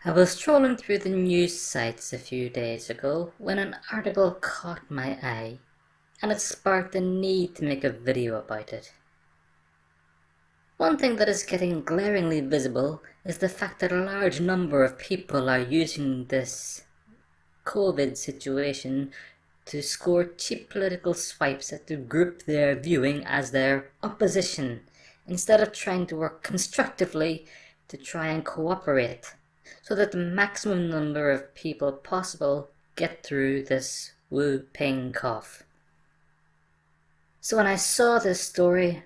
I was scrolling through the news sites a few days ago when an article caught my eye, and it sparked the need to make a video about it. One thing that is getting glaringly visible is the fact that a large number of people are using this COVID situation to score cheap political swipes at the group they are viewing as their opposition, instead of trying to work constructively to try and cooperate, so that the maximum number of people possible get through this whooping cough. So when I saw this story,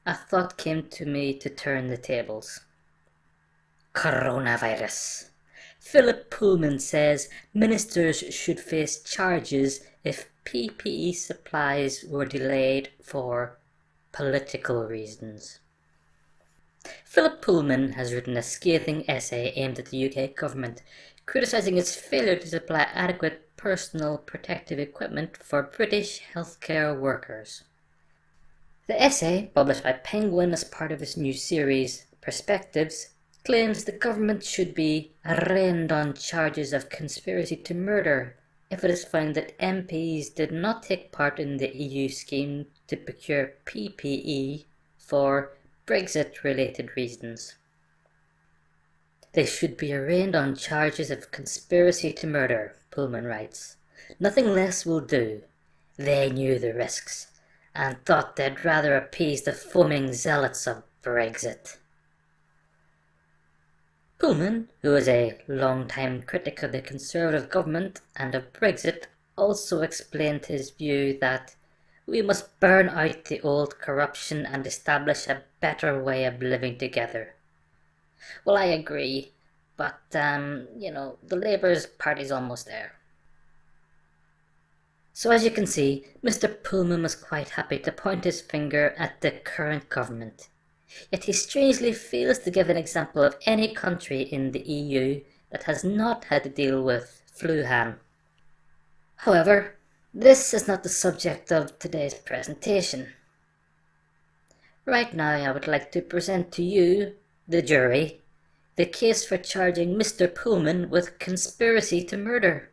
a thought came to me to turn the tables. Coronavirus. Philip Pullman says ministers should face charges if PPE supplies were delayed for political reasons. Philip Pullman has written a scathing essay aimed at the UK government, criticising its failure to supply adequate personal protective equipment for British healthcare workers. The essay, published by Penguin as part of its new series, Perspectives, claims the government should be arraigned on charges of conspiracy to murder if it is found that MPs did not take part in the EU scheme to procure PPE for Brexit-related reasons. They should be arraigned on charges of conspiracy to murder, Pullman writes. Nothing less will do. They knew the risks, and thought they'd rather appease the foaming zealots of Brexit. Pullman, who is a long-time critic of the Conservative government and of Brexit, also explained his view that we must burn out the old corruption and establish a better way of living together. Well, I agree, but, the Labour's Party's almost there. So as you can see, Mr. Pullman was quite happy to point his finger at the current government. Yet he strangely fails to give an example of any country in the EU that has not had to deal with Wuhan. However, this is not the subject of today's presentation. Right now I would like to present to you, the jury, the case for charging Mr. Pullman with conspiracy to murder.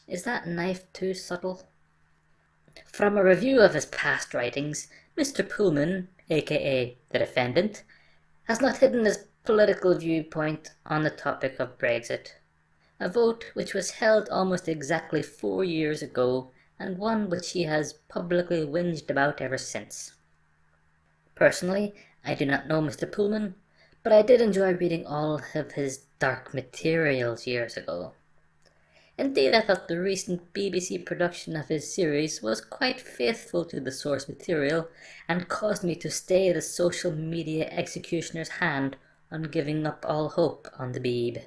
Is that knife too subtle? From a review of his past writings, Mr. Pullman, aka the defendant, has not hidden his political viewpoint on the topic of Brexit, a vote which was held almost exactly 4 years ago and one which he has publicly whinged about ever since. Personally, I do not know Mr. Pullman, but I did enjoy reading all of his dark materials years ago. Indeed, I thought the recent BBC production of his series was quite faithful to the source material and caused me to stay the social media executioner's hand on giving up all hope on the Beeb.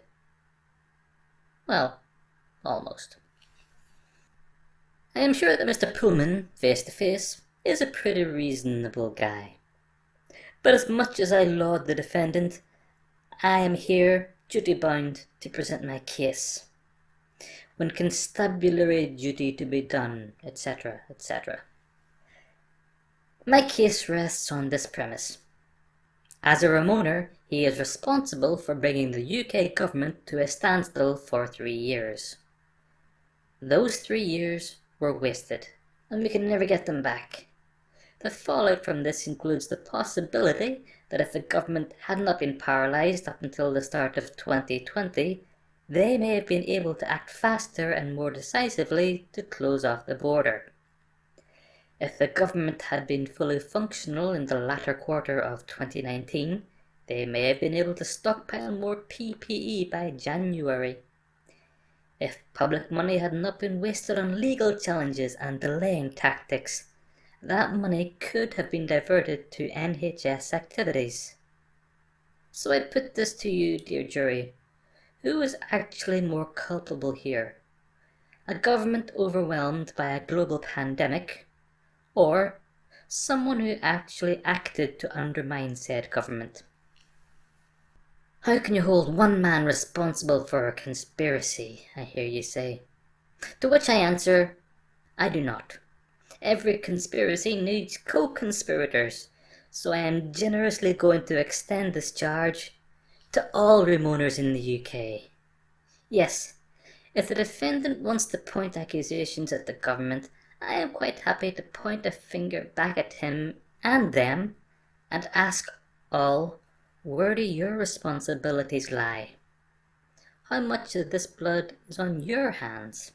Well, almost. I am sure that Mr. Pullman, face to face, is a pretty reasonable guy. But as much as I laud the defendant, I am here duty-bound to present my case. When constabulary duty to be done, etc., etc. My case rests on this premise. As a Remoaner, he is responsible for bringing the UK government to a standstill for 3 years. Those 3 years were wasted, and we can never get them back. The fallout from this includes the possibility that if the government had not been paralysed up until the start of 2020, they may have been able to act faster and more decisively to close off the border. If the government had been fully functional in the latter quarter of 2019, they may have been able to stockpile more PPE by January. If public money had not been wasted on legal challenges and delaying tactics, that money could have been diverted to NHS activities. So I put this to you, dear jury. Who is actually more culpable here? A government overwhelmed by a global pandemic, or someone who actually acted to undermine said government? How can you hold one man responsible for a conspiracy, I hear you say? To which I answer, I do not. Every conspiracy needs co-conspirators, so I am generously going to extend this charge To all remoaners in the UK. Yes, if the defendant wants to point accusations at the government, I am quite happy to point a finger back at him and them and ask all, where do your responsibilities lie? How much of this blood is on your hands?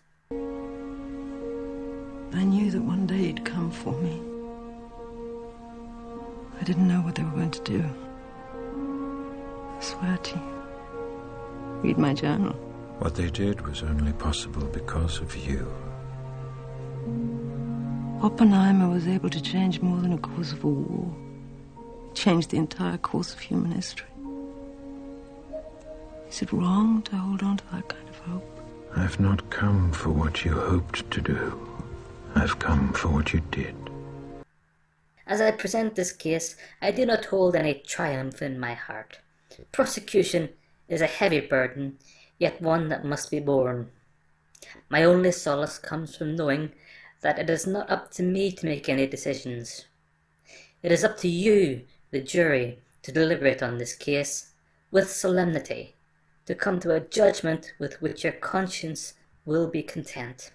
I knew that one day he'd come for me. I didn't know what they were going to do. I swear to you. Read my journal. What they did was only possible because of you. Oppenheimer was able to change more than a course of a war. Change the entire course of human history. Is it wrong to hold on to that kind of hope? I've not come for what you hoped to do. I've come for what you did. As I present this case, I do not hold any triumph in my heart. Prosecution is a heavy burden, yet one that must be borne. My only solace comes from knowing that it is not up to me to make any decisions. It is up to you, the jury, to deliberate on this case with solemnity, to come to a judgment with which your conscience will be content.